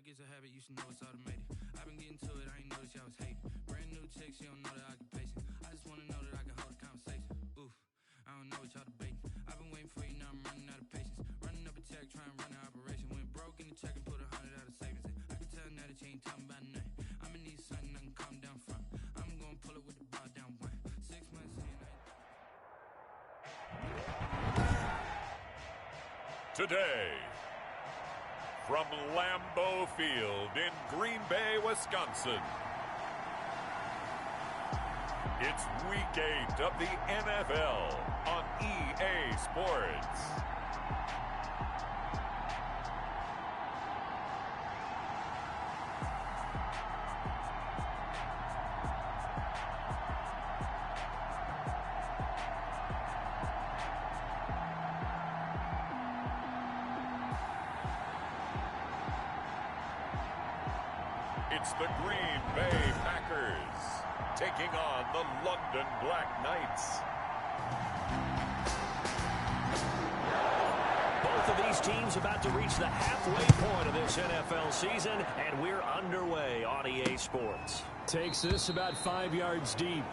it's a habit, you should know it's automated. I've been getting to it, I ain't noticed y'all was hating. Brand new chick, she don't know the occupation. I just wanna know that I can hold a conversation. Oof, I don't know what y'all debating. I've been waiting for you, now I'm running out of patience. Running up a check, trying to run an operation. Went broke in the check and put 100 out of savings in. I can tell now that you ain't talking about nothing. I'ma need something I can calm down from. I'm gonna pull it with the bar down one. 6 months in, Today, from Lambeau Field in Green Bay, Wisconsin, it's Week 8 of the NFL on EA Sports. It's the Green Bay Packers taking on the London Black Knights. Both of these teams about to reach the halfway point of this NFL season, and we're underway on EA Sports. Takes this about 5 yards deep.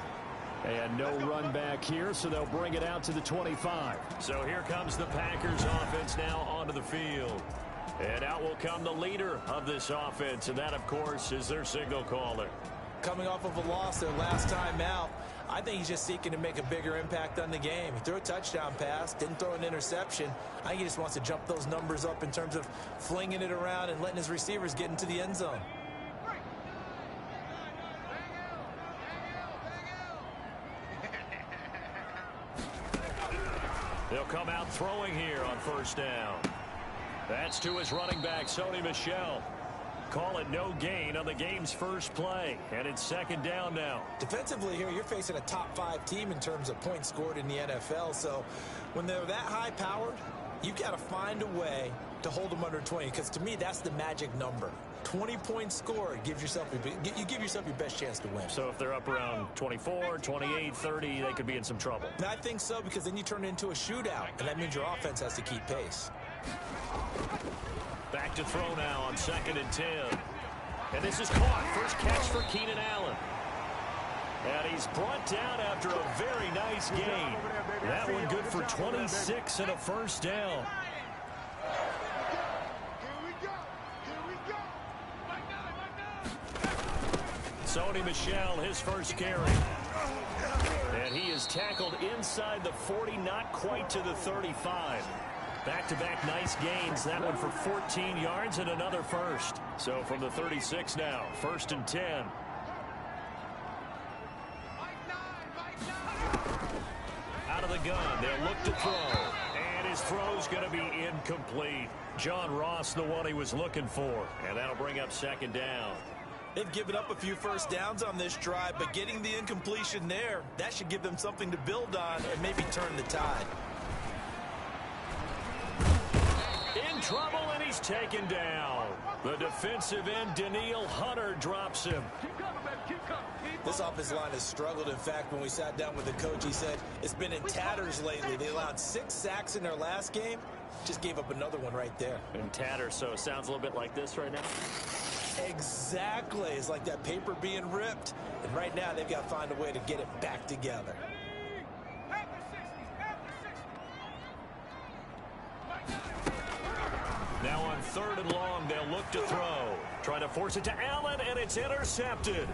And no run back here, so they'll bring it out to the 25. So here comes the Packers offense now onto the field. And out will come the leader of this offense, and that, of course, is their signal caller. Coming off of a loss their last time out, I think he's just seeking to make a bigger impact on the game. He threw a touchdown pass, didn't throw an interception. I think he just wants to jump those numbers up in terms of flinging it around and letting his receivers get into the end zone. They'll come out throwing here on first down. That's to his running back, Sony Michel. Call it no gain on the game's first play, and it's second down now. Defensively here, you're facing a top-5 team in terms of points scored in the NFL, so when they're that high-powered, you've got to find a way to hold them under 20, because to me, that's the magic number. 20 points scored, you give yourself your best chance to win. So if they're up around 24, 28, 30, they could be in some trouble. And I think so, because then you turn it into a shootout, and that means your offense has to keep pace. Back to throw now on 2nd and 10. And this is caught. First catch for Keenan Allen. And he's brought down after a very nice gain. That one good for 26 and a first down. Sony Michel, his first carry. And he is tackled inside the 40, not quite to the 35. Back-to-back nice gains. That one for 14 yards and another first. So from the 36 now, 1st and 10. Out of the gun, they'll look to throw. And his throw's going to be incomplete. John Ross, the one he was looking for. And that'll bring up 2nd down. They've given up a few first downs on this drive, but getting the incompletion there, that should give them something to build on and maybe turn the tide. In trouble, and he's taken down. The defensive end, Danielle Hunter, drops him. This offensive line has struggled. In fact, when we sat down with the coach, he said it's been in tatters lately. They allowed 6 sacks in their last game. Just gave up another one right there. In tatters, so it sounds a little bit like this right now. Exactly. It's like that paper being ripped. And right now, they've got to find a way to get it back together. Now on 3rd and long, they'll look to throw. Trying to force it to Allen, and it's intercepted.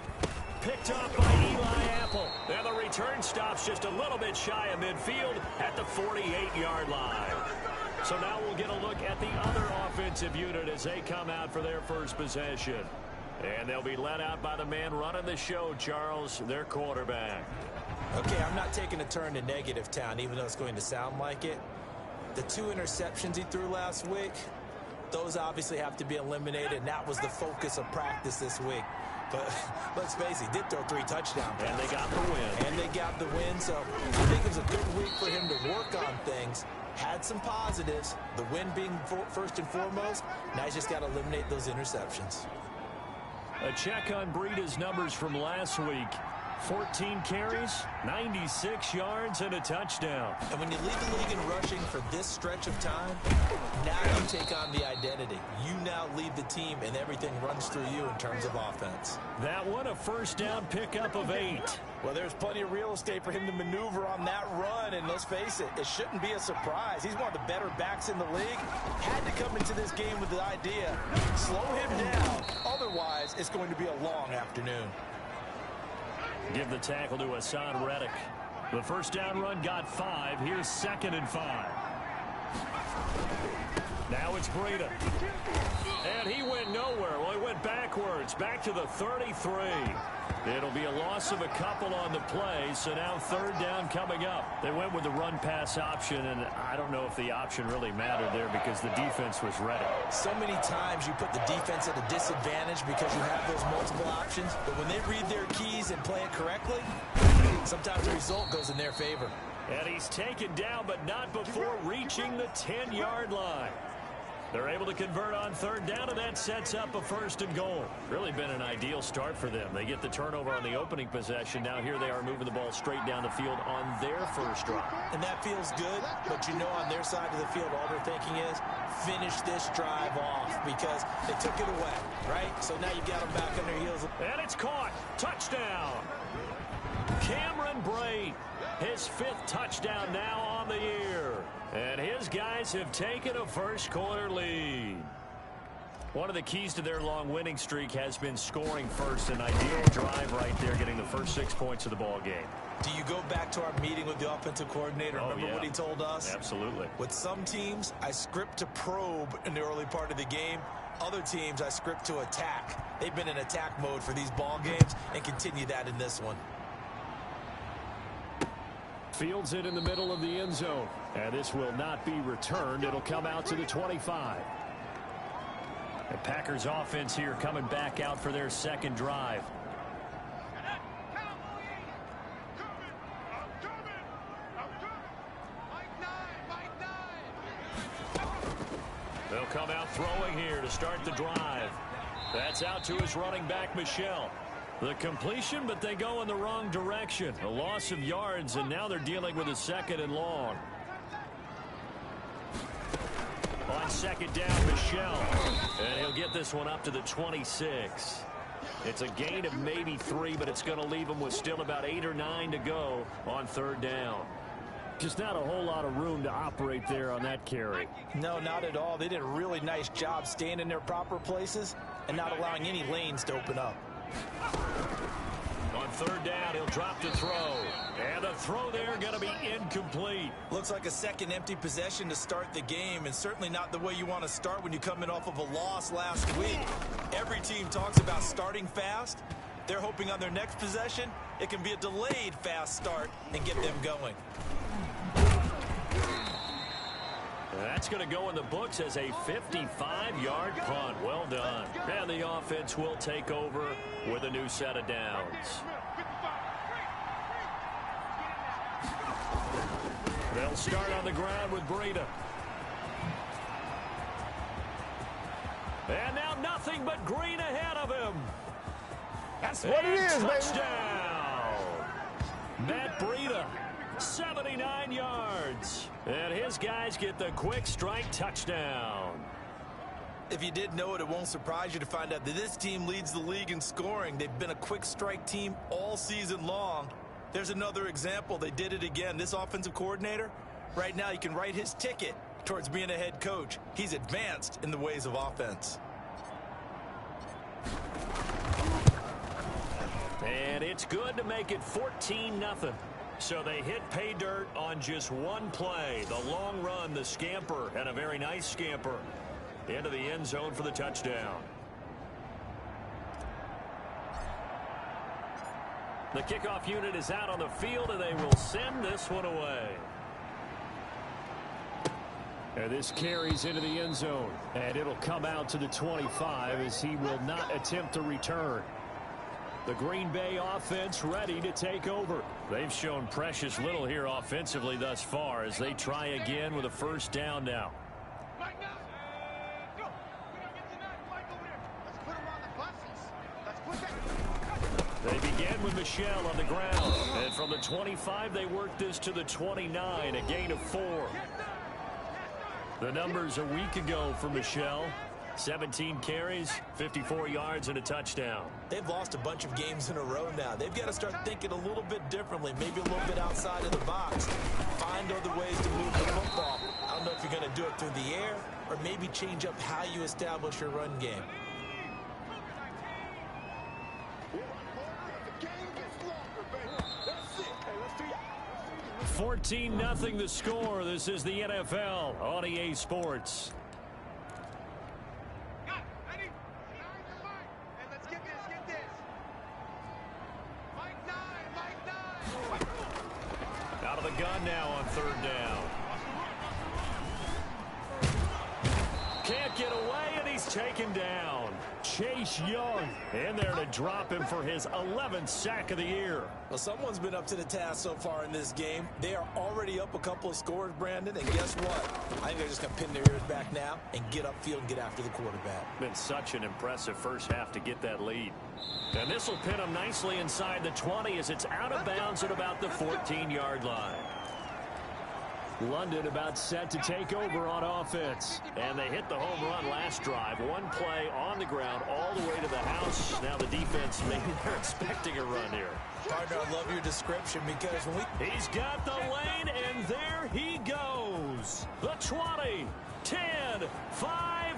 Picked up by Eli Apple. And the return stops just a little bit shy of midfield at the 48-yard line. So now we'll get a look at the other offensive unit as they come out for their first possession. And they'll be led out by the man running the show, Charles, their quarterback. Okay, I'm not taking a turn to negative town, even though it's going to sound like it. The 2 interceptions he threw last week, those obviously have to be eliminated, and that was the focus of practice this week. But let's face it, he did throw 3 touchdowns. And they got the win. So I think it was a good week for him to work on things. Had some positives, the win being first and foremost. Now he's just got to eliminate those interceptions. A check on Breida's numbers from last week. 14 carries, 96 yards, and a touchdown. And when you lead the league in rushing for this stretch of time, now you take on the identity. You now lead the team, and everything runs through you in terms of offense. That one, a first down pickup of 8. Well, there's plenty of real estate for him to maneuver on that run, and let's face it, it shouldn't be a surprise. He's one of the better backs in the league. Had to come into this game with the idea, slow him down. Otherwise, it's going to be a long afternoon. Give the tackle to Hassan Reddick. The first down run got 5. Here's 2nd and 5. Now it's Breida. And he went nowhere. Well, he went backwards, back to the 33. It'll be a loss of a couple on the play, so now 3rd down coming up. They went with the run-pass option, and I don't know if the option really mattered there because the defense was ready. So many times you put the defense at a disadvantage because you have those multiple options, but when they read their keys and play it correctly, sometimes the result goes in their favor. And he's taken down, but not before reaching the 10-yard line. They're able to convert on 3rd down, and that sets up a 1st and goal. Really been an ideal start for them. They get the turnover on the opening possession. Now here they are moving the ball straight down the field on their first drive. And that feels good, but you know on their side of the field all they're thinking is finish this drive off because they took it away, right? So now you got them back on their heels. And it's caught. Touchdown. Cameron Brate, his 5th touchdown now on the year. And his guys have taken a first-quarter lead. One of the keys to their long winning streak has been scoring first. An ideal drive right there, getting the first 6 points of the ball game. Do you go back to our meeting with the offensive coordinator? Remember what he told us? Absolutely. With some teams, I script to probe in the early part of the game. Other teams, I script to attack. They've been in attack mode for these ball games and continue that in this one. Fields it in the middle of the end zone. And this will not be returned. It'll come out to the 25. The Packers offense here coming back out for their 2nd drive. They'll come out throwing here to start the drive. That's out to his running back, Michel. The completion, but they go in the wrong direction. A loss of yards, and now they're dealing with a 2nd and long. On 2nd down, Michel. And he'll get this one up to the 26. It's a gain of maybe 3, but it's going to leave him with still about 8 or 9 to go on 3rd down. Just not a whole lot of room to operate there on that carry. No, not at all. They did a really nice job staying in their proper places and not allowing any lanes to open up. On 3rd down, he'll drop to throw. And the throw there going to be incomplete. Looks like a second empty possession to start the game, and certainly not the way you want to start when you come in off of a loss last week. Every team talks about starting fast. They're hoping on their next possession, it can be a delayed fast start and get them going. That's going to go in the books as a 55-yard punt. Well done. And the offense will take over with a new set of downs. They'll start on the ground with Breida. And now nothing but green ahead of him. That's what it is, touchdown. Matt Breida, 79 yards. And his guys get the quick strike touchdown. If you did know it, it won't surprise you to find out that this team leads the league in scoring. They've been a quick strike team all season long. There's another example. They did it again. This offensive coordinator, right now, you can write his ticket towards being a head coach. He's advanced in the ways of offense. And it's good to make it 14-0. So they hit pay dirt on just one play. The long run, the scamper, and a very nice scamper into the end zone for the touchdown. The kickoff unit is out on the field, and they will send this one away. And this carries into the end zone. And it'll come out to the 25 as he will not attempt to return. The Green Bay offense ready to take over. They've shown precious little here offensively thus far as they try again with a first down now. They begin with Michel on the ground. And from the 25, they work this to the 29, a gain of 4. The numbers a week ago for Michel: 17 carries, 54 yards, and a touchdown. They've lost a bunch of games in a row now. They've got to start thinking a little bit differently, maybe a little bit outside of the box. Find other ways to move the football. I don't know if you're going to do it through the air or maybe change up how you establish your run game. 14-0 the score. This is the NFL on EA Sports. Out of the gun now on 3rd down. Can't get away, and he's taken down. Chase Young in there to drop him for his 11th sack of the year. Well, someone's been up to the task so far in this game. They are already up a couple of scores, Brandon, and guess what? I think they're just going to pin their ears back now and get upfield and get after the quarterback. Been such an impressive first half to get that lead. And this will pin them nicely inside the 20 as it's out of bounds at about the 14-yard line. London about set to take over on offense. And they hit the home run last drive. One play on the ground all the way to the house. Now the defense, maybe they're expecting a run here. Partner, I love your description because when He's got the lane, and there he goes. The 20, 10, 5.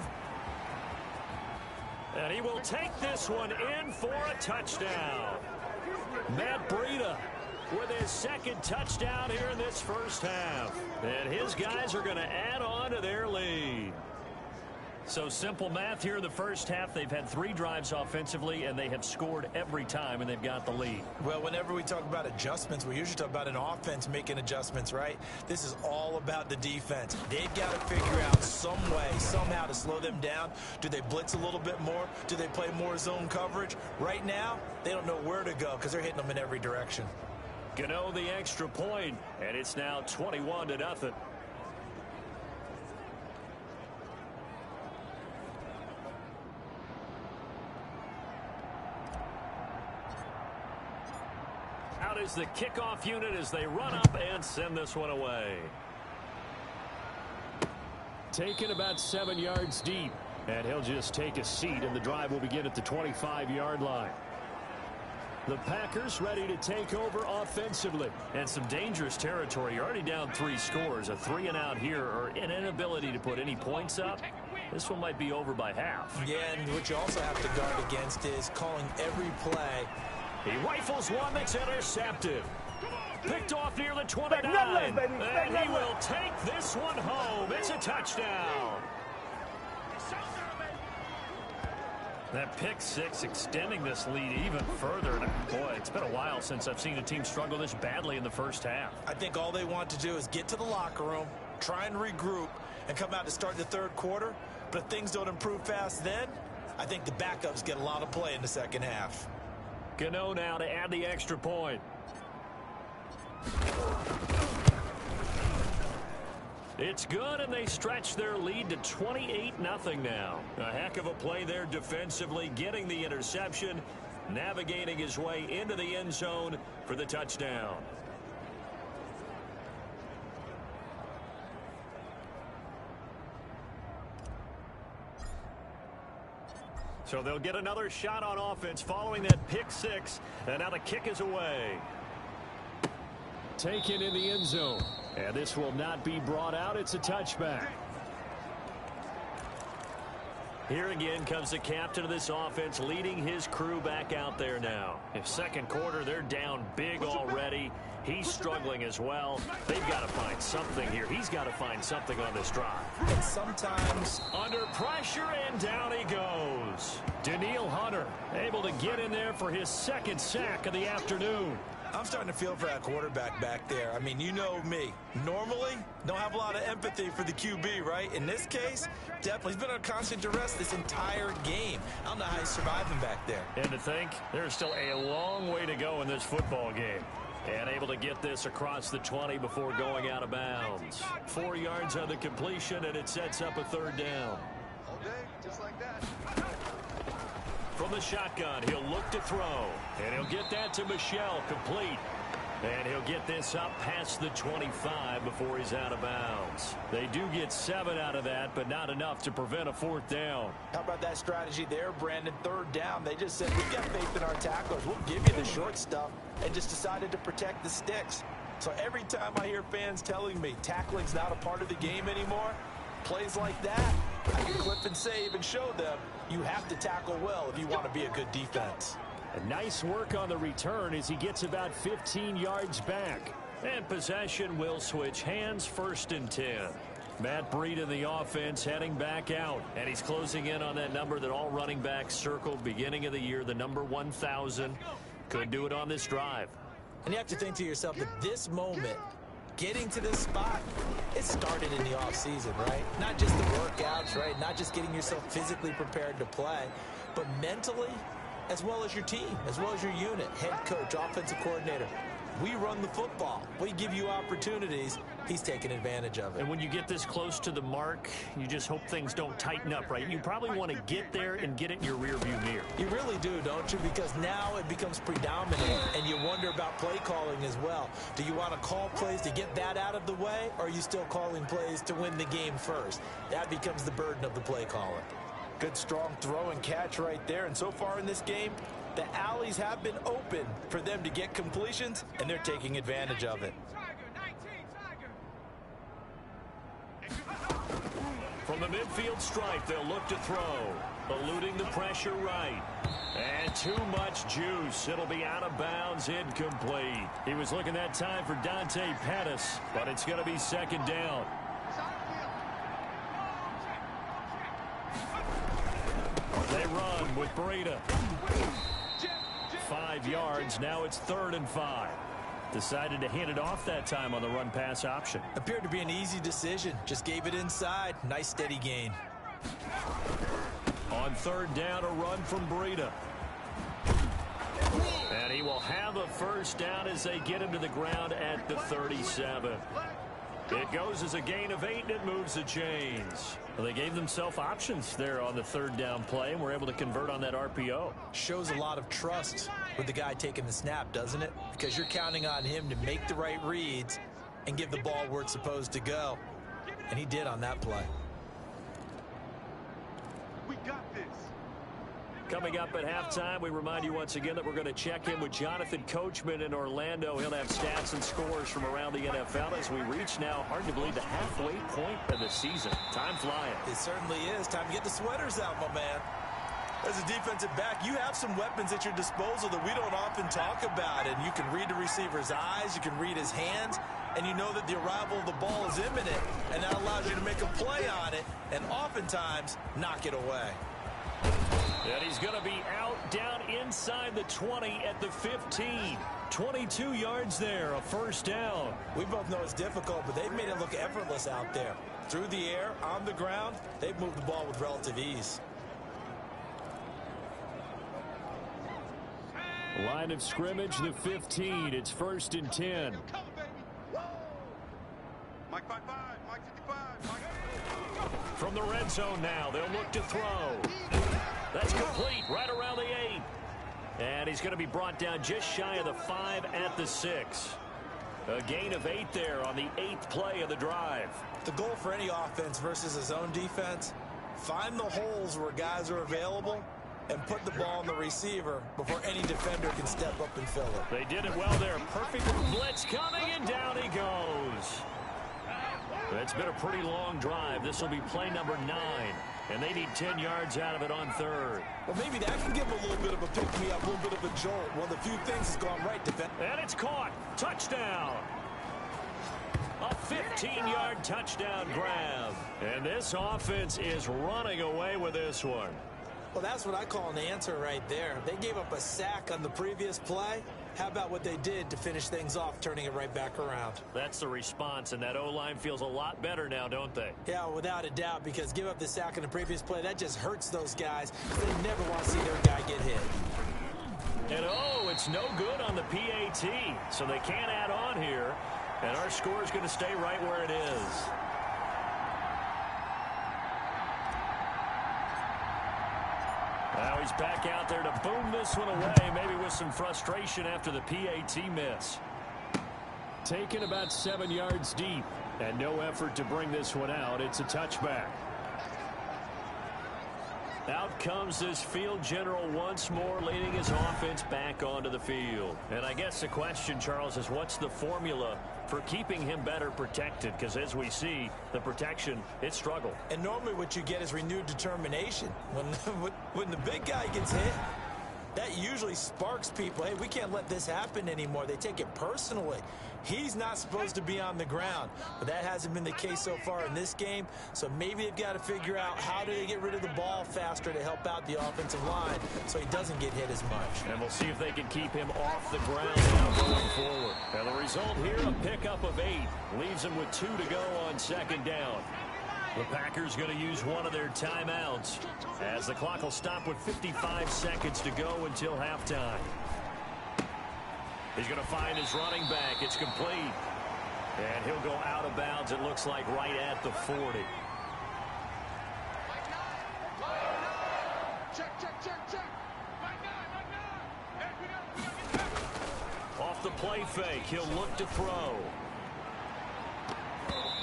And he will take this one in for a touchdown. Matt Breida with his 2nd touchdown here in this first half. And his guys are going to add on to their lead. So simple math here in the first half. They've had 3 drives offensively, and they have scored every time, and they've got the lead. Well, whenever we talk about adjustments, we usually talk about an offense making adjustments, right? This is all about the defense. They've got to figure out some way, somehow to slow them down. Do they blitz a little bit more? Do they play more zone coverage? Right now, they don't know where to go because they're hitting them in every direction. Gano the extra point, and it's now 21-0. Out is the kickoff unit as they run up and send this one away. Taken about 7 yards deep, and he'll just take a seat, and the drive will begin at the 25-yard line. The Packers ready to take over offensively. And some dangerous territory. You're already down 3 scores. A 3-and-out here, or an inability to put any points up. This one might be over by half. Yeah, and what you also have to guard against is calling every play. He rifles one that's intercepted. Picked off near the 29. And he will take this one home. It's a touchdown. That pick 6 extending this lead even further. Boy, it's been a while since I've seen a team struggle this badly in the first half. I think all they want to do is get to the locker room, try and regroup, and come out to start the 3rd quarter. But if things don't improve fast then, I think the backups get a lot of play in the second half. Gano now to add the extra point. It's good, and they stretch their lead to 28-0 now. A heck of a play there defensively, getting the interception, navigating his way into the end zone for the touchdown. So they'll get another shot on offense following that pick 6, and now the kick is away. Taken in the end zone. And this will not be brought out. It's a touchback. Here again comes the captain of this offense, leading his crew back out there now. In 2nd quarter, they're down big already. He's struggling as well. They've got to find something here. He's got to find something on this drive. And sometimes under pressure, and down he goes. Daniil Hunter able to get in there for his 2nd sack of the afternoon. I'm starting to feel for that quarterback back there. I mean, you know me. Normally, don't have a lot of empathy for the QB, right? In this case, definitely. He's been under constant duress this entire game. I don't know how he's surviving back there. And to think, there's still a long way to go in this football game. And able to get this across the 20 before going out of bounds. 4 yards on the completion, and it sets up a 3rd down. All day, just like that. From the shotgun, he'll look to throw. And he'll get that to Michel, complete. And he'll get this up past the 25 before he's out of bounds. They do get 7 out of that, but not enough to prevent a 4th down. How about that strategy there, Brandon? 3rd down. They just said, we've got faith in our tacklers. We'll give you the short stuff, and just decided to protect the sticks. So every time I hear fans telling me tackling's not a part of the game anymore, plays like that, I can clip and save and show them you have to tackle well if you want to be a good defense. A nice work on the return as he gets about 15 yards back. And possession will switch hands, 1st and 10. Matt Breed in the offense heading back out. And he's closing in on that number that all running backs circled beginning of the year, the number 1,000. Could do it on this drive. And you have to think to yourself that this moment, getting to this spot, it started in the offseason, right? Not just the workouts, right? Not just getting yourself physically prepared to play, but mentally, as well as your team, as well as your unit, head coach, offensive coordinator. We run the football. We give you opportunities. He's taking advantage of it. And when you get this close to the mark, you just hope things don't tighten up, right? You probably want to get there and get it in your rearview mirror. You really do, don't you? Because now it becomes predominant, and you wonder about play calling as well. Do you want to call plays to get that out of the way, or are you still calling plays to win the game first? That becomes the burden of the play caller. Good, strong throw and catch right there. And so far in this game, the alleys have been open for them to get completions, and they're taking advantage of it. From the midfield stripe, they'll look to throw. Eluding the pressure right. And too much juice. It'll be out of bounds, incomplete. He was looking that time for Dante Pettis, but it's going to be 2nd down. They run with Breida. 5 yards. Now it's 3rd and 5. Decided to hand it off that time on the run-pass option. Appeared to be an easy decision. Just gave it inside. Nice steady gain. On 3rd down, a run from Breida. And he will have a 1st down as they get him to the ground at the 37. It goes as a gain of 8, and it moves the chains. Well, they gave themselves options there on the 3rd down play, and were able to convert on that RPO. Shows a lot of trust with the guy taking the snap, doesn't it? Because you're counting on him to make the right reads and give the ball where it's supposed to go. And he did on that play. We got this. Coming up at halftime, we remind you once again that we're going to check in with Jonathan Coachman in Orlando. He'll have stats and scores from around the NFL as we reach now, hard to believe, the halfway point of the season. Time flying. It certainly is. Time to get the sweaters out, my man. As a defensive back, you have some weapons at your disposal that we don't often talk about. And you can read the receiver's eyes, you can read his hands, and you know that the arrival of the ball is imminent. And that allows you to make a play on it and oftentimes knock it away. And he's going to be out down inside the 20 at the 15. 22 yards there, a 1st down. We both know it's difficult, but they've made it look effortless out there. Through the air, on the ground, they've moved the ball with relative ease. Line of scrimmage, the 15. It's 1st and 10. Mike 55, Mike 55, Mike. From the red zone now, they'll look to throw. That's complete, right around the 8. And he's going to be brought down just shy of the 5 at the 6. A gain of 8 there on the 8th play of the drive. The goal for any offense versus a zone defense, find the holes where guys are available and put the ball on the receiver before any defender can step up and fill it. They did it well there. Perfect blitz coming, and down he goes. It's been a pretty long drive. This will be play number 9. And they need 10 yards out of it on 3rd. Well, maybe that can give them a little bit of a pick-me-up, a little bit of a jolt. Well, the few things has gone right. And it's caught. Touchdown. A 15-yard touchdown grab. And this offense is running away with this one. Well, that's what I call an answer right there. They gave up a sack on the previous play. How about what they did to finish things off, turning it right back around? That's the response, and that O-line feels a lot better now, don't they? Yeah, without a doubt, because give up the sack on the previous play, that just hurts those guys. They never want to see their guy get hit. And it's no good on the PAT, so they can't add on here, and our score is going to stay right where it is. Now he's back out there to boom this one away, maybe with some frustration after the PAT miss. Taken about 7 yards deep, and no effort to bring this one out. It's a touchback. Out comes this field general once more, leading his offense back onto the field. And I guess the question, Charles, is what's the formula for keeping him better protected? Because as we see, the protection, it struggled. And normally what you get is renewed determination. When the big guy gets hit, that usually sparks people. Hey, we can't let this happen anymore. They take it personally. He's not supposed to be on the ground, but that hasn't been the case so far in this game. So maybe they've got to figure out how do they get rid of the ball faster to help out the offensive line so he doesn't get hit as much. And we'll see if they can keep him off the ground now going forward. And the result here, a pickup of 8. Leaves him with 2 to go on second down. The Packers going to use one of their timeouts as the clock will stop with 55 seconds to go until halftime. He's going to find his running back. It's complete. And he'll go out of bounds, it looks like, right at the 40. Off the play fake, he'll look to throw.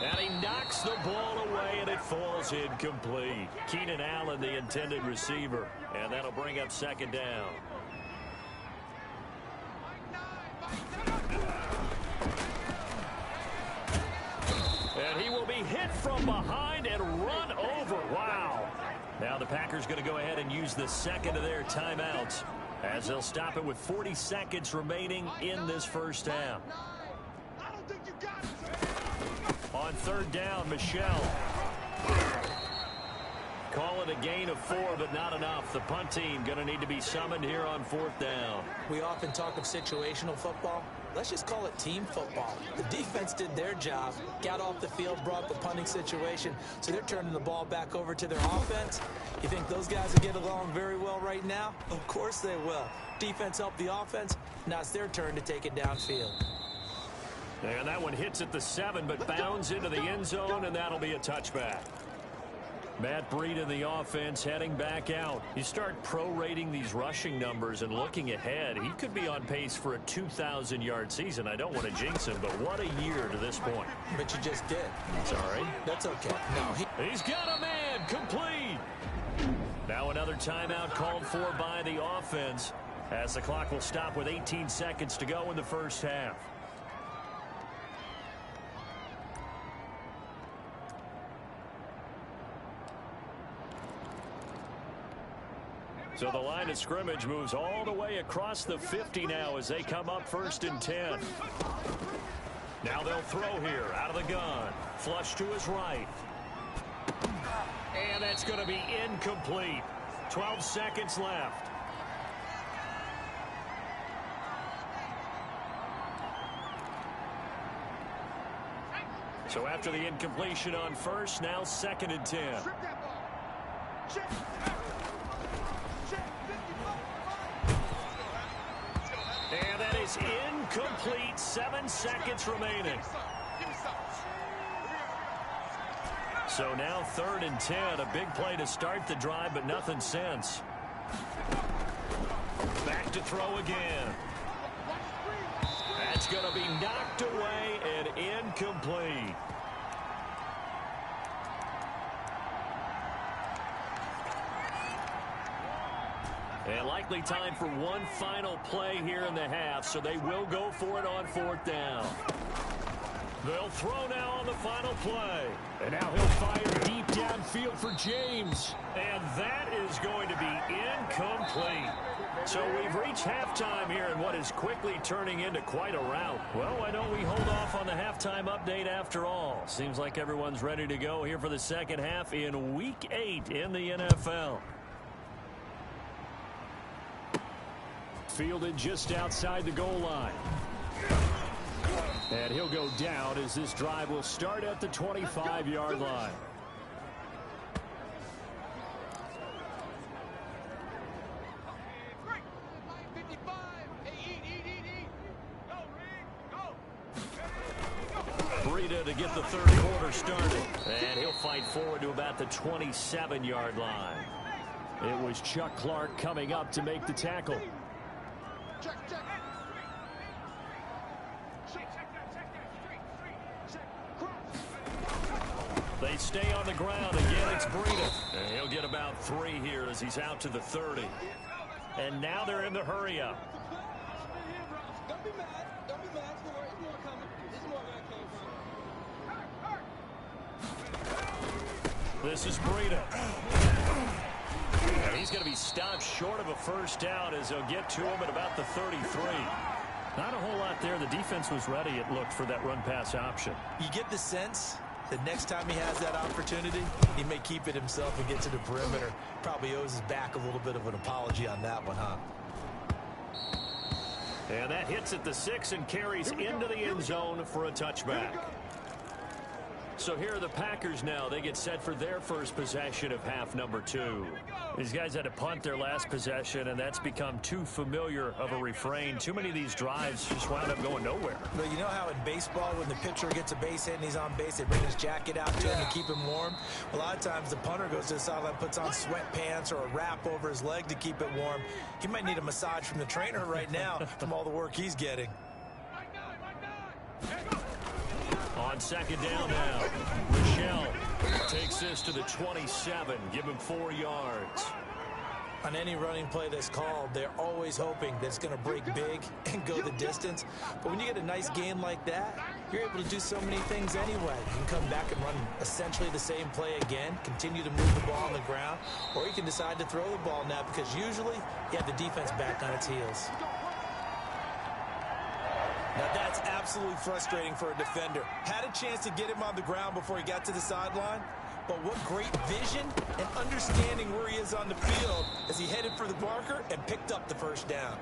And he knocks the ball away, and it falls incomplete. Keenan Allen, the intended receiver. And that'll bring up second down. And he will be hit from behind and run over. Wow. Now the Packers going to go ahead and use the second of their timeouts as they'll stop it with 40 seconds remaining in this first half. On third down, Michel. Call it a gain of 4, but not enough. The punt team going to need to be summoned here on fourth down. We often talk of situational football. Let's just call it team football. The defense did their job, got off the field, brought the punting situation, so they're turning the ball back over to their offense. You think those guys will get along very well right now? Of course they will. Defense helped the offense. Now it's their turn to take it downfield. And that one hits at the 7, but bounds into the end zone, and that'll be a touchback. Matt Breed in the offense heading back out. You start prorating these rushing numbers and looking ahead, he could be on pace for a 2,000-yard season. I don't want to jinx him, but what a year to this point. But you just did. Sorry. That's okay. No, he's got a man complete. Now another timeout called for by the offense as the clock will stop with 18 seconds to go in the first half. So the line of scrimmage moves all the way across the 50 now as they come up 1st and 10. Now they'll throw here out of the gun. Flush to his right. And that's going to be incomplete. 12 seconds left. So after the incompletion on first, now 2nd and 10. And that is incomplete. 7 seconds remaining. So now 3rd and 10. A big play to start the drive, but nothing since. Back to throw again. That's going to be knocked away and incomplete. And likely time for one final play here in the half, so they will go for it on 4th down. They'll throw now on the final play. And now he'll fire deep downfield for James. And that is going to be incomplete. So we've reached halftime here in what is quickly turning into quite a rout. Well, why don't we hold off on the halftime update after all? Seems like everyone's ready to go here for the second half in Week 8 in the NFL. Fielded just outside the goal line. And he'll go down as this drive will start at the 25-yard line. Breida to get the 3rd quarter started. And he'll fight forward to about the 27-yard line. It was Chuck Clark coming up to make the tackle. Check. They stay on the ground. Again, it's Breida. And he'll get about 3 here as he's out to the 30. And now they're in the hurry-up. Don't be mad. Don't be mad. There's more coming. This is more where I came from. This is Breida. And he's going to be stopped short of a first down as they'll get to him at about the 33. Not a whole lot there. The defense was ready, it looked, for that run-pass option. You get the sense that next time he has that opportunity, he may keep it himself and get to the perimeter. Probably owes his back a little bit of an apology on that one, huh? And that hits at the 6 and carries into the end zone for a touchback. So here are the Packers now. They get set for their first possession of half number 2. These guys had to punt their last possession, and that's become too familiar of a refrain. Too many of these drives just wound up going nowhere. But you know how in baseball, when the pitcher gets a base hit and he's on base, they bring his jacket out to him to keep him warm? A lot of times the punter goes to the sideline, puts on sweatpants or a wrap over his leg to keep it warm. He might need a massage from the trainer right now from all the work he's getting. On second down now, Michelle takes this to the 27, give him 4 yards. On any running play that's called, they're always hoping that it's going to break big and go the distance. But when you get a nice gain like that, you're able to do so many things anyway. You can come back and run essentially the same play again, continue to move the ball on the ground, or you can decide to throw the ball now because usually you have the defense back on its heels. Now that's absolutely frustrating for a defender. Had a chance to get him on the ground before he got to the sideline, but what great vision and understanding where he is on the field as he headed for the marker and picked up the first down.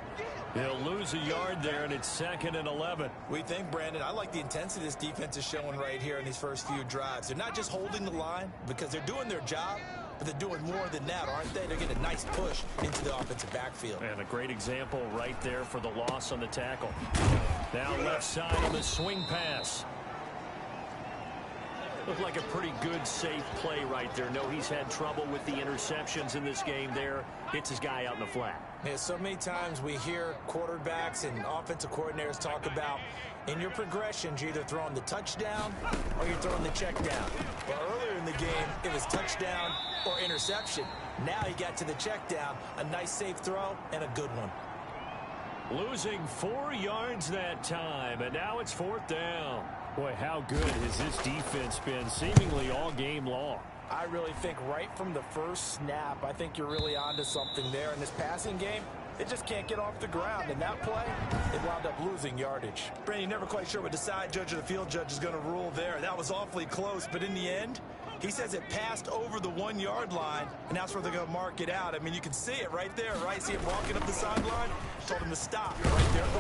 He'll lose a yard there, and it's 2nd and 11. We think, Brandon, I like the intensity this defense is showing right here in these first few drives. They're not just holding the line because they're doing their job, but they're doing more than that, aren't they? They're getting a nice push into the offensive backfield. And a great example right there for the loss on the tackle. Now left side on the swing pass. Looked like a pretty good, safe play right there. No, he's had trouble with the interceptions in this game there. Hits his guy out in the flat. Yeah, so many times we hear quarterbacks and offensive coordinators talk about in your progressions, you're either throwing the touchdown or you're throwing the check down. Well, earlier in the game, it was touchdown or interception. Now he got to the check down, a nice safe throw and a good one. Losing 4 yards that time, and now it's 4th down. Boy, how good has this defense been seemingly all game long? I really think right from the first snap, I think you're really onto something there. In this passing game, they just can't get off the ground. In that play, they wound up losing yardage. Brandon, you're never quite sure what the side judge or the field judge is going to rule there. That was awfully close, but in the end, he says it passed over the 1 yard line, and that's where they're going to mark it out. I mean, you can see it right there, right? See him walking up the sideline? Told him to stop right there at the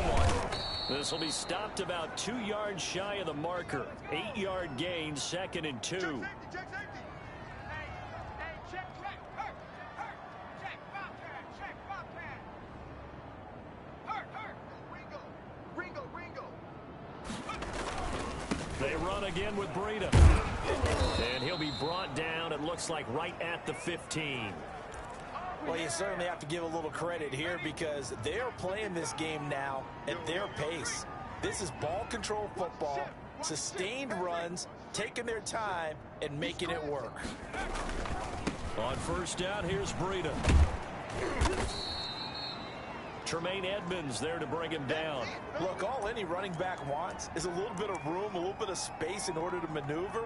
1. This will be stopped about 2 yards shy of the marker. 8-yard gain, 2nd and 2. Check safety. They run again with Breida. And he'll be brought down, it looks like, right at the 15. Well, you certainly have to give a little credit here because they're playing this game now at their pace. This is ball control football, sustained runs, taking their time, and making it work. On first down, here's Breida. Tremaine Edmonds there to bring him down. Look, all any running back wants is a little bit of room, a little bit of space in order to maneuver.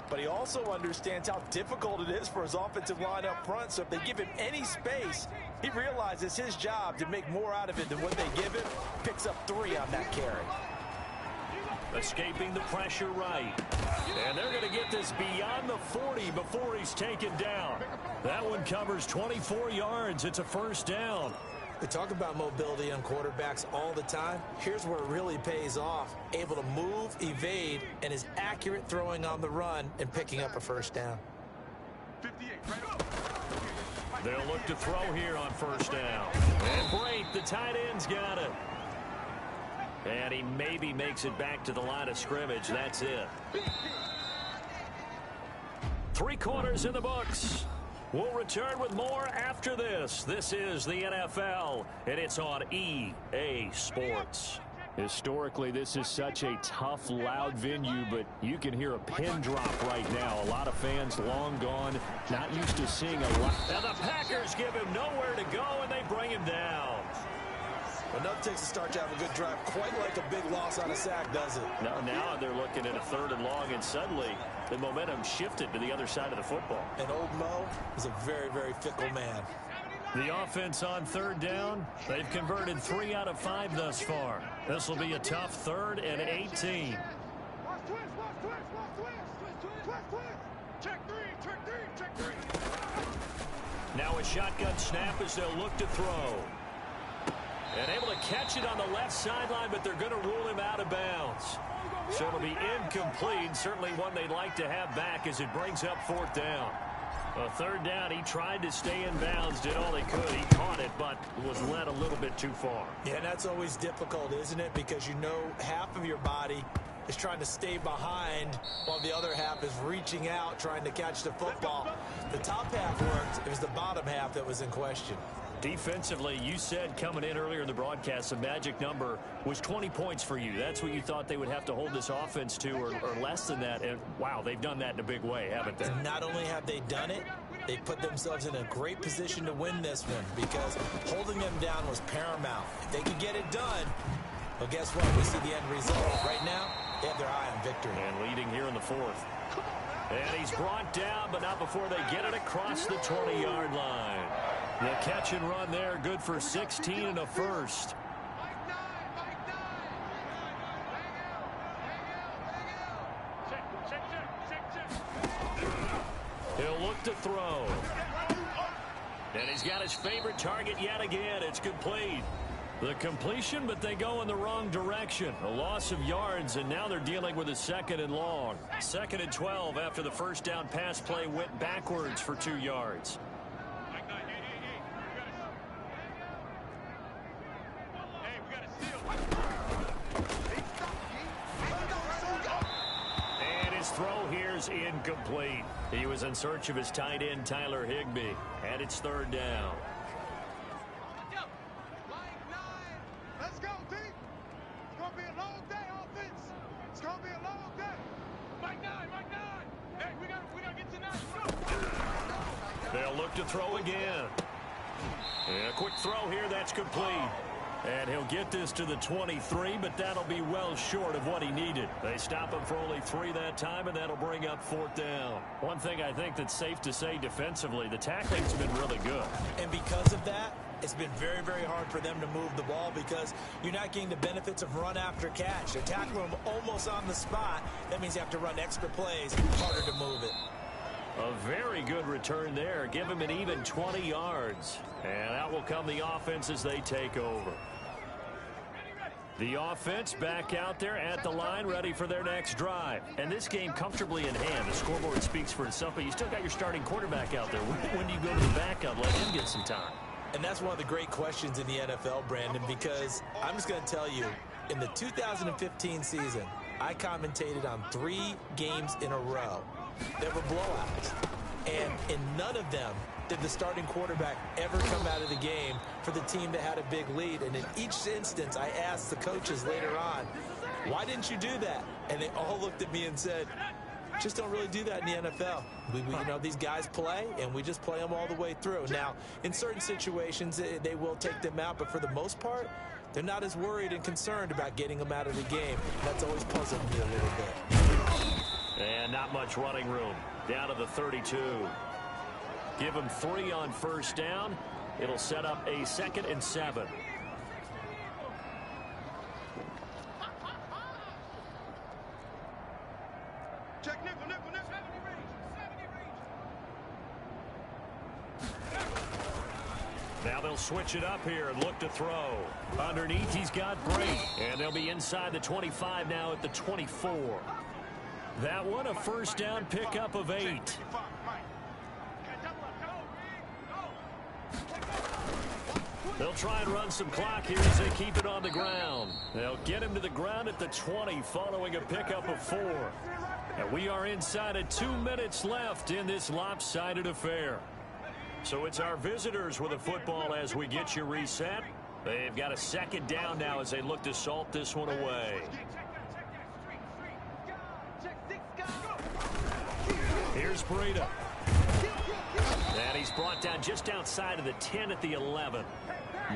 But he also understands how difficult it is for his offensive line up front. So if they give him any space, he realizes his job to make more out of it than what they give him. Picks up 3 on that carry. Escaping the pressure right. And they're going to get this beyond the 40 before he's taken down. That one covers 24 yards. It's a first down. They talk about mobility on quarterbacks all the time. Here's where it really pays off. Able to move, evade, and is accurate throwing on the run and picking up a first down. 58, right up. They'll look to throw here on first down. And Brate, the tight end's got it. And he maybe makes it back to the line of scrimmage. That's it. 3 quarters in the books. We'll return with more after this. This is the NFL, and it's on EA Sports. Historically, this is such a tough, loud venue, but you can hear a pin drop right now. A lot of fans long gone, not used to seeing a lot. And the Packers give him nowhere to go, and they bring him down. Enough takes a start to have a good drive. Quite like a big loss on a sack, does it? No, now they're looking at a 3rd and long, and suddenly the momentum shifted to the other side of the football. And old Mo is a very, very fickle man. The offense on 3rd down, they've converted 3 out of 5 thus far. This will be a tough 3rd and 18. Now a shotgun snap as they'll look to throw. And able to catch it on the left sideline, but they're going to rule him out of bounds. So it'll be incomplete, certainly one they'd like to have back as it brings up 4th down. A 3rd down, he tried to stay in bounds, did all he could. He caught it, but was led a little bit too far. Yeah, and that's always difficult, isn't it? Because you know half of your body is trying to stay behind while the other half is reaching out, trying to catch the football. The top half worked. It was the bottom half that was in question. Defensively, you said coming in earlier in the broadcast, the magic number was 20 points for you. That's what you thought they would have to hold this offense to, or less than that. And, wow, they've done that in a big way, haven't they? And not only have they done it, they put themselves in a great position to win this one because holding them down was paramount. If they could get it done, well, guess what? We see the end result. Right now, they have their eye on victory. And leading here in the 4th. And he's brought down, but not before they get it across the 20-yard line. The catch and run there, good for 16 and a first. He'll look to throw. And he's got his favorite target yet again. It's complete. The completion, but they go in the wrong direction. A loss of yards, and now they're dealing with a 2nd and long. 2nd and 12 after the first down pass play went backwards for 2 yards. And his throw here is incomplete. He was in search of his tight end, Tyler Higbee, and it's 3rd down. They'll look to throw again. And a quick throw here, that's complete. And he'll get this to the 23, but that'll be well short of what he needed. They stop him for only 3 that time, and that'll bring up 4th down. One thing I think that's safe to say defensively, the tackling's been really good. And because of that, it's been very, very hard for them to move the ball because you're not getting the benefits of run after catch. They tackle him almost on the spot. That means you have to run extra plays, harder to move it. A very good return there. Give him an even 20 yards. And out will come the offense as they take over. The offense back out there at the line, ready for their next drive. And this game comfortably in hand. The scoreboard speaks for itself, but you still got your starting quarterback out there. When do you go to the backup, let him get some time? And that's one of the great questions in the NFL, Brandon, because I'm just going to tell you, in the 2015 season, I commentated on 3 games in a row that were blowouts. And in none of them did the starting quarterback ever come out of the game for the team that had a big lead. And in each instance, I asked the coaches later on, why didn't you do that? And they all looked at me and said, just don't really do that in the NFL. You know, these guys play, and we just play them all the way through. Now, in certain situations, they will take them out, but for the most part, they're not as worried and concerned about getting them out of the game. That's always puzzled me a little bit. And not much running room. Down to the 32. Give them 3 on first down. It'll set up a 2nd and 7. Check nickel, nickel, nickel. Now they'll switch it up here and look to throw. Underneath, he's got Brady. And they'll be inside the 25 now at the 24. That one, a first down pickup of 8. They'll try and run some clock here as they keep it on the ground. They'll get him to the ground at the 20 following a pickup of 4. And we are inside of 2 minutes left in this lopsided affair. So it's our visitors with the football as we get you reset. They've got a second down now as they look to salt this one away. Here's Breida. And he's brought down just outside of the 10 at the 11.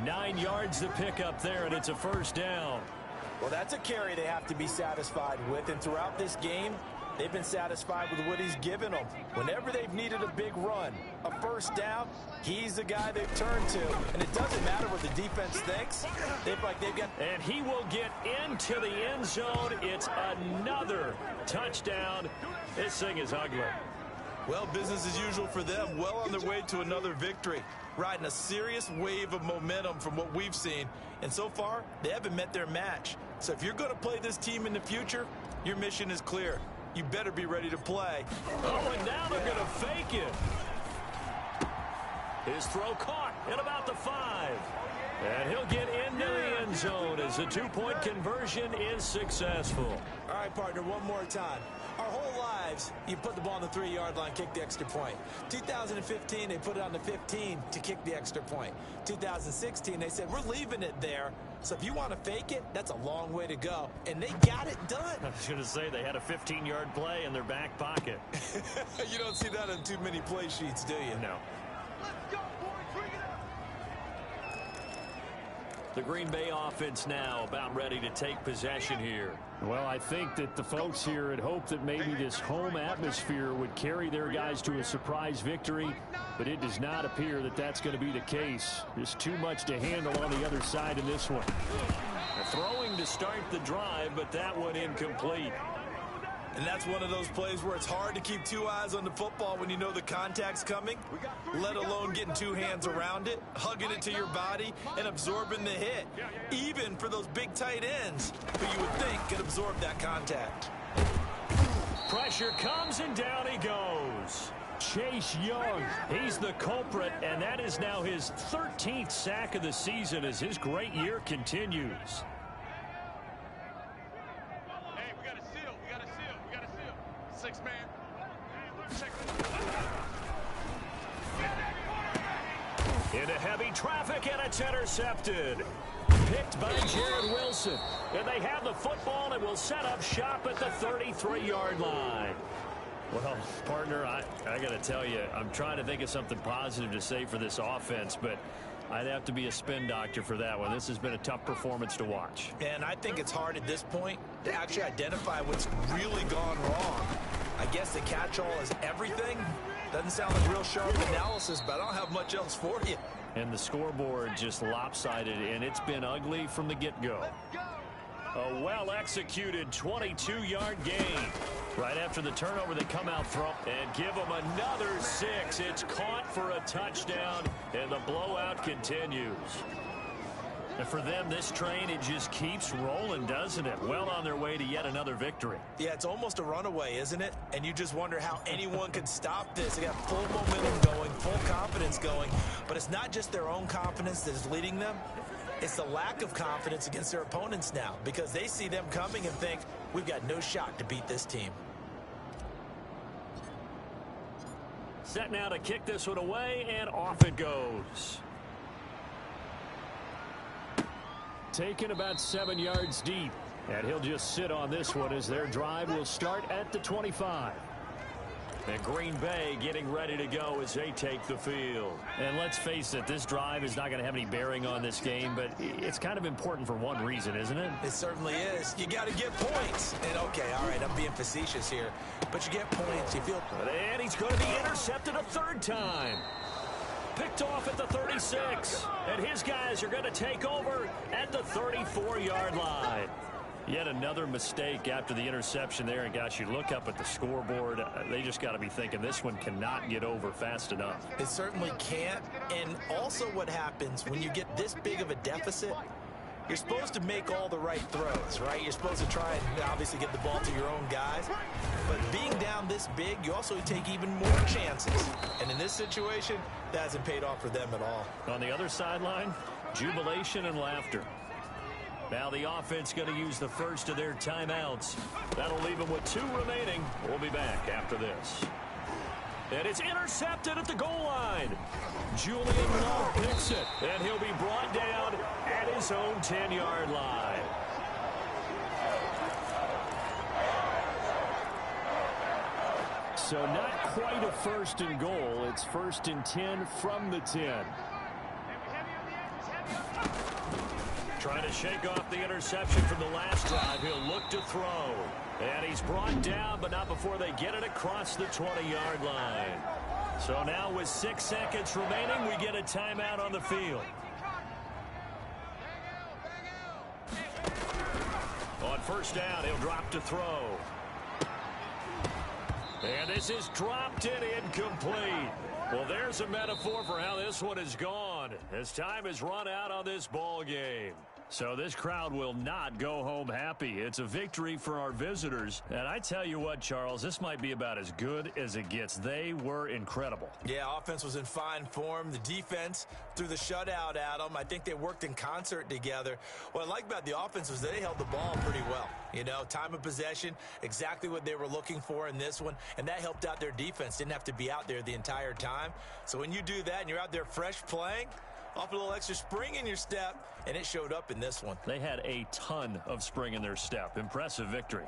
9 yards to pick up there, and it's a first down. Well, that's a carry they have to be satisfied with, and throughout this game, they've been satisfied with what he's given them. Whenever they've needed a big run, a first down, he's the guy they've turned to. And it doesn't matter what the defense thinks. They've got... And he will get into the end zone. It's another touchdown. This thing is ugly. Well, business as usual for them. Well on their way to another victory. Riding a serious wave of momentum from what we've seen. And so far, they haven't met their match. So if you're going to play this team in the future, your mission is clear. You better be ready to play. Oh, and now they're going to fake it. His throw caught at about the 5. And he'll get into the end zone as the 2-point conversion is successful. All right, partner, one more time. Our whole lives, you put the ball on the 3-yard line, kick the extra point. 2015, they put it on the 15 to kick the extra point. 2016, they said, we're leaving it there. So if you want to fake it, that's a long way to go. And they got it done. I was going to say they had a 15-yard play in their back pocket. You don't see that on too many play sheets, do you? No. Let's go, boys. Bring it up. The Green Bay offense now about ready to take possession here. Well, I think that the folks here had hoped that maybe this home atmosphere would carry their guys to a surprise victory, but it does not appear that that's going to be the case. There's too much to handle on the other side in this one. Throwing to start the drive, but that one incomplete. And that's one of those plays where it's hard to keep two eyes on the football when you know the contact's coming, let alone getting two hands around it, hugging it to your body, and absorbing the hit. Even for those big tight ends who you would think could absorb that contact. Pressure comes, and down he goes. Chase Young, he's the culprit, and that is now his 13th sack of the season as his great year continues. Into heavy traffic, and it's intercepted. Picked by Jared Wilson. And they have the football and will set up shop at the 33-yard line. Well, partner, I got to tell you, I'm trying to think of something positive to say for this offense, but I'd have to be a spin doctor for that one. This has been a tough performance to watch. And I think it's hard at this point to actually identify what's really gone wrong. I guess the catch-all is everything. Doesn't sound like real sharp analysis, but I don't have much else for you. And the scoreboard just lopsided, and it's been ugly from the get-go. A well-executed 22-yard gain. Right after the turnover, they come out throw and give them another 6. It's caught for a touchdown, and the blowout continues. And for them, this train, it just keeps rolling, doesn't it? Well on their way to yet another victory. Yeah, it's almost a runaway, isn't it? And you just wonder how anyone could stop this. They got full momentum going, full confidence going. But it's not just their own confidence that is leading them. It's the lack of confidence against their opponents now, because they see them coming and think, we've got no shot to beat this team. Set now to kick this one away, and off it goes. Taken about 7 yards deep. And he'll just sit on this one as their drive will start at the 25. And Green Bay getting ready to go as they take the field. And let's face it, this drive is not going to have any bearing on this game, but it's kind of important for one reason, isn't it? It certainly is. You got to get points. And okay, all right, I'm being facetious here, but you get points. You feel. And he's going to be intercepted a third time. Picked off at the 36. And his guys are going to take over at the 34-yard line. Yet another mistake after the interception there. And, gosh, you look up at the scoreboard. They just got to be thinking this one cannot get over fast enough. It certainly can't. And also what happens when you get this big of a deficit, you're supposed to make all the right throws, right? You're supposed to try and obviously get the ball to your own guys. But being down this big, you also take even more chances. And in this situation, that hasn't paid off for them at all. On the other sideline, jubilation and laughter. Now the offense going to use the first of their timeouts. That'll leave them with 2 remaining. We'll be back after this. And it's intercepted at the goal line. Julian Love picks it, and he'll be brought down at his own 10-yard line. So not quite a first and goal. It's first and 10 from the 10. Trying to shake off the interception from the last drive. He'll look to throw. And he's brought down, but not before they get it across the 20-yard line. So now with 6 seconds remaining, we get a timeout on the field. On first down, he'll drop to throw. And this is dropped in incomplete. Well, there's a metaphor for how this one is gone, as time has run out on this ball game. So this crowd will not go home happy. It's a victory for our visitors. And I tell you what, Charles, this might be about as good as it gets. They were incredible. Yeah, offense was in fine form. The defense threw the shutout at them. I think they worked in concert together. What I like about the offense was they held the ball pretty well. You know, time of possession, exactly what they were looking for in this one. And that helped out their defense. Didn't have to be out there the entire time. So when you do that and you're out there fresh playing, off a little extra spring in your step, and it showed up in this one. They had a ton of spring in their step. Impressive victory.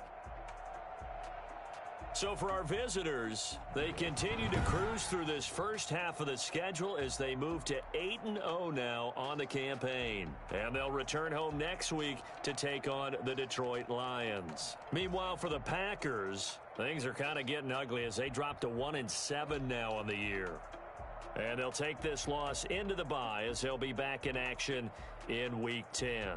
So for our visitors, they continue to cruise through this first half of the schedule as they move to 8-0 now on the campaign. And they'll return home next week to take on the Detroit Lions. Meanwhile, for the Packers, things are kind of getting ugly as they drop to 1-7 now on the year. And they'll take this loss into the bye as they'll be back in action in Week 10.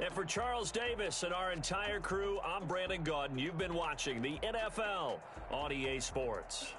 And for Charles Davis and our entire crew, I'm Brandon Gaudin. You've been watching the NFL on EA Sports.